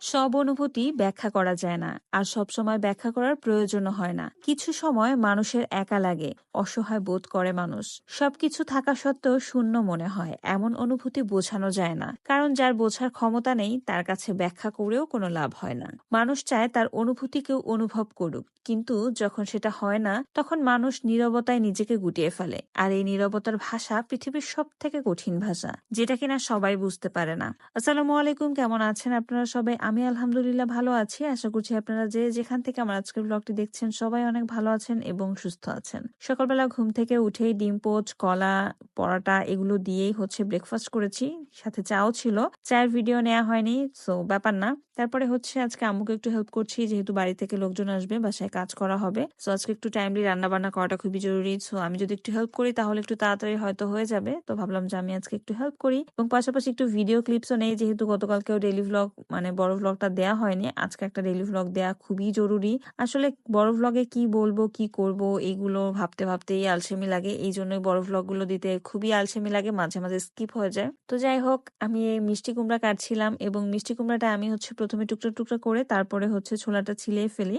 সব অনুভূতি ব্যাখ্যা করা যায় না, আর সব সময় ব্যাখ্যা করার প্রয়োজনও হয় না। কিছু সময় মানুষের একা লাগে, অসহায় বোধ করে মানুষ। সবকিছু থাকা সত্ত্বেও শূন্য মনে হয়, এমন অনুভূতি বোঝানো যায় না, কারণ যার বোঝার ক্ষমতা নেই তার কাছে ব্যাখ্যা করেও কোনো লাভ হয় না। মানুষ চায় তার অনুভূতি কেউ অনুভব করুক, কিন্তু যখন সেটা হয় না তখন মানুষ নীরবতায় নিজেকে গুটিয়ে ফেলে। আর এই নীরবতার ভাষা পৃথিবীর সব থেকে কঠিন ভাষা, যেটা কিনা সবাই বুঝতে পারে না। আসসালামু আলাইকুম, কেমন আছেন আপনারা সবাই? আমি আলহামদুলিল্লাহ ভালো আছি। আশা করছি আপনারা যে যেখান থেকে আমার আজকের ব্লগটি দেখছেন সবাই অনেক ভালো আছেন এবং সুস্থ আছেন। সকালবেলা ঘুম থেকে উঠেই ডিম পোচ, কলা, পরোটা এগুলো দিয়েই ব্রেকফাস্ট করেছি, সাথে চাও ছিল। চায়ের ভিডিও নেওয়া হয়নি, সো ব্যাপার না। তারপরে আজকে আম্মুকে একটু হেল্প করছি, যেহেতু বাড়ি থেকে লোকজন আসবে, বাসায় কাজ করা হবে। সো আজকে একটু টাইমলি রান্না বান্না করাটা খুবই জরুরি। সো আমি যদি একটু হেল্প করি তাহলে একটু তাড়াতাড়ি হয়তো হয়ে যাবে। তো ভাবলাম যে আমি আজকে একটু হেল্প করি এবং পাশাপাশি একটু ভিডিও ক্লিপসও নেই, যেহেতু গতকালকেও ডেইলি ভ্লগ মানে বড় ভ্লগটা দেয়া হয়নি। আজকে একটা ডেইলি ভ্লগ দেয়া খুবই জরুরি। আসলে বড় ভ্লগে কি বলবো কি করব এগুলো ভাবতে ভাবতেই আলসেমি লাগে, এই জন্যই বড় ভ্লগ গুলো দিতে খুবই আলসেমি লাগে, মাঝে মাঝে স্কিপ হয়ে যায়। তো যাই হোক, আমি এই মিষ্টি কুমড়া কাটছিলাম এবং মিষ্টি কুমড়াটা আমি প্রথমে টুকরা টুকরা করে তারপরে ছোলাটা ছিলিয়ে ফেলি।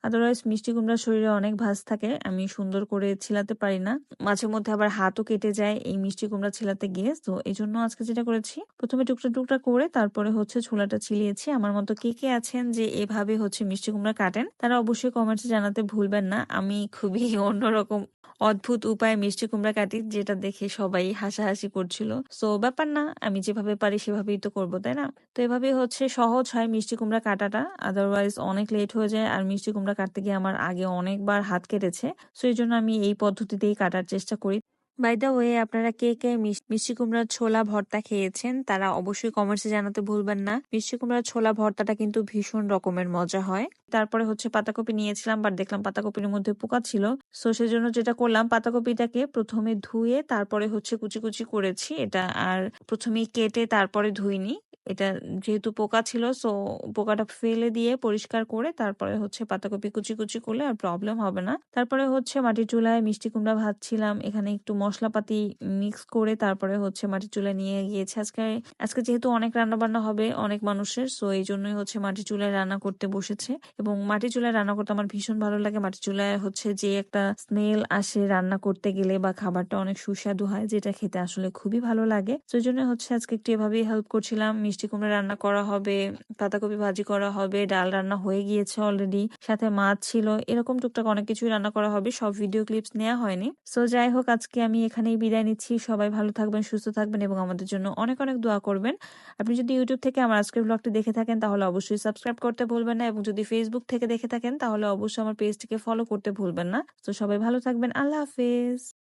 আদারওয়াইজ মিষ্টি কুমড়ার শরীরে অনেক ভাঁজ থাকে, আমি সুন্দর করে ছিলাতে পারি না। মাঝে মধ্যে আবার হাতও কেটে যায় এই মিষ্টি কুমড়া ছিলাতে গিয়ে। তো এই জন্য আজকে যেটা করেছি, প্রথমে টুকরা টুকরা করে তারপরে ছোলাটা ছিলিয়েছি। আমার মতো কে কে আছেন যে এভাবে মিষ্টি কুমড়া কাটেন, তারা অবশ্যই কমেন্টে জানাতে ভুলবেন না। আমি খুবই অন্যরকম অদ্ভুত উপায়ে মিষ্টি কুমড়া কাটি, যেটা দেখে সবাই হাসাহাসি করছিল। সো ব্যাপার না, আমি যেভাবে পারি সেভাবেই তো করবো, তাই না? তো এভাবেই সহজ হয় মিষ্টি কুমড়া কাটাটা, আদারওয়াইজ অনেক লেট হয়ে যায়। আর মিষ্টি কুমড়া কাটতে গিয়ে আমার আগে অনেকবার হাত কেটেছে, সো এই জন্য আমি এই পদ্ধতিতেই কাটার চেষ্টা করি। বাই দ্য ওয়ে, আপনারা কে কে মিষ্টি কুমড়ার ছোলা ভর্তা খেয়েছেন তারা অবশ্যই কমেন্টসে জানাতে ভুলবেন না। মিষ্টি কুমড়ার ছোলা ভর্তাটা কিন্তু ভীষণ রকমের মজা হয়। তারপরে পাতাকপি নিয়েছিলাম, বাট দেখলাম পাতাকপির মধ্যে পোকা ছিল। সো সেজন্য যেটা করলাম, পাতাকপিটাকে প্রথমে ধুয়ে তারপরে কুচি কুচি করেছি এটা, আর প্রথমে কেটে তারপরে ধুইনি। এটা যেহেতু পোকা ছিল, সো পোকাটা ফেলে দিয়ে পরিষ্কার করে তারপরে পাতাকপি কুচি কুচি করলে আর প্রবলেম হবে না। তারপরে মাটির চুলায় মিষ্টি কুমড়া ভাজছিলাম, এখানে একটু মশলাপাতি মিক্স করে তারপরে মাটির চুলায় নিয়ে গিয়েছে। আজকে যেহেতু অনেক রান্না বান্না হবে অনেক মানুষের, সো এই জন্যই মাটির চুলায় রান্না করতে বসেছে। এবং মাটির চুলায় রান্না করতে আমার ভীষণ ভালো লাগে। মাটির চুলায় যে একটা স্মেল আসে রান্না করতে গেলে, বা খাবারটা অনেক সুস্বাদু হয়, যেটা খেতে আসলে খুবই ভালো লাগে। তো এই জন্য আজকে একটু এভাবেই হেল্প করছিলাম। মিষ্টি কুমড়া রান্না করা হবে, পাতাকপি ভাজি করা হবে, ডাল রান্না হয়ে গিয়েছে অলরেডি, সাথে মাছ ছিল, এরকম টুকটাক অনেক কিছুই রান্না করা হবে। সব ভিডিও ক্লিপস নেওয়া হয়নি। সো যাই হোক, আজকে আমি এখানেই বিদায় নিচ্ছি। সবাই ভালো থাকবেন, সুস্থ থাকবেন এবং আমাদের জন্য অনেক অনেক দোয়া করবেন। আপনি যদি ইউটিউব থেকে আমার আজকের ব্লগটি দেখে থাকেন তাহলে অবশ্যই সাবস্ক্রাইব করতে ভুলবেন না, এবং যদি ফেসবুক থেকে দেখে থাকেন তাহলে অবশ্যই আমার পেজটিকে ফলো করতে ভুলবেন না। তো সবাই ভালো থাকবেন, আল্লাহ হাফেজ।